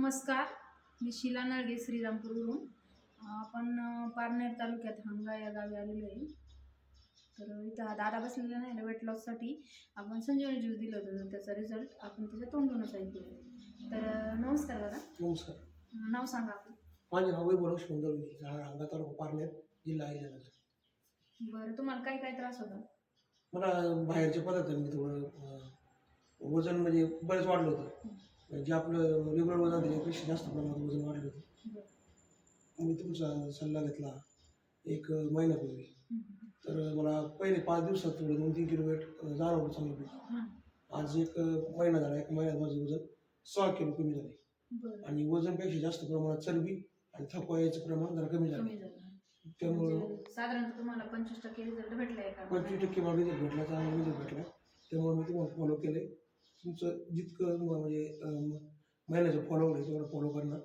नमस्कार, मी शीला नळगे श्रीरामपूरवरून. आपण पारनेर तालुक्यात हंगा या गावी आलेलो आहे. तर इथं हा दादा बसलेला नाही, वेट लॉससाठी आपण संजीवनी ज्यूस दिलं होतं, त्याचा रिझल्ट आपण त्याच्या तोंडूनच ऐकूया. तर नमस्कार दादा. नमस्कार. नाव सांगा आपलं. माझे नाव वैभव सुंदरवली, हंगा तालुका पारनेर, जिल्हा अहिल्यानगर. बरं, तुम्हाला काय त्रास होता? मला बाहेरच्या पदार्थांनी थोडं वजन म्हणजे बरेच वाढलं होतं. म्हणजे आपलं रेग्युलर वजन त्याच्यापेक्षा जास्त प्रमाणात वजन वाढलं होतं. मी तुमचा सल्ला घेतला एक महिन्यापूर्वी. तर मला पहिले 5 दिवसात थोडं 2-3 किलो वेट जाणवलं चांगलं. आज एक महिना झाला, 1 महिन्यात माझं वजन 6 किलो कमी झाले आणि वजनपेक्षा जास्त प्रमाणात चरबी आणि थकवा याचं प्रमाण जरा कमी झालं. त्यामुळं साधारणतः तुम्हाला 25% रिझल्ट भेटलाय का? 25% मला रिझल्ट भेटला, चांगला रिझल्ट भेटला. त्यामुळे मी तुम्हाला फॉलो केले. तुमचं जितकं म्हणजे महिन्याचं फॉलो आहे तेवढं फॉलो करणार.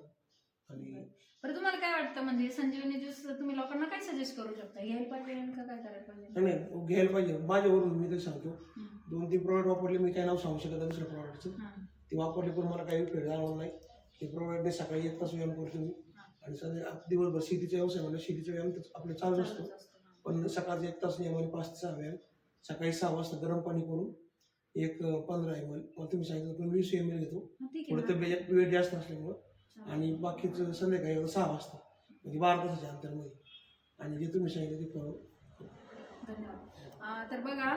आणि बरं, तुम्हाला काय वाटतं, म्हणजे संजीवनी ज्यूस तुम्ही लोकांना काय सजेस्ट करू शकता? घ्यायला पाहिजे नेमकं काय करायला पाहिजे? नाही, घ्यायला पाहिजे. माझ्यावरून मी तर सांगतो, 2-3 प्रॉडक्ट वापरले. मी काय नाव सांगू शकत नाही दुसऱ्या प्रॉडक्टचं. ते वापरले पण मला काही उपयोग जाणवला नाही. ते प्रॉडक्टने सकाळी 1 तास व्यायाम करतो मी आणि संध्याकाळी दिवसभर शेतीचा व्यवसाय म्हणजे शेतीचा व्यायाम तर आपलं चालू असतो. पण सकाळचा 1 तास नियमाने 5 ते 6 व्यायाम. सकाळी 6 वाजता गरम पाणी करून एक 15 ml, मला तुम्ही सांगितलं पण 20 ml घेतो. थोडं तब्येत वेट जास्त असल्यामुळं. आणि बाकीचं संध्याकाळी 6 वाजता, म्हणजे 12 तासाच्या अंतरमध्ये. आणि जे तुम्ही सांगितलं ते फॉलो. धन्यवाद. तर बघा,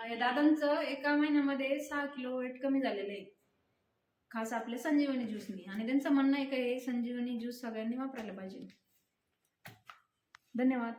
या दादांचं एका महिन्यामध्ये 6 किलो वेट कमी झालेलं आहे, खास आपल्या संजीवनी ज्यूसनी. आणि त्यांचं म्हणणं आहे की संजीवनी ज्यूस सगळ्यांनी वापरायला पाहिजे. धन्यवाद.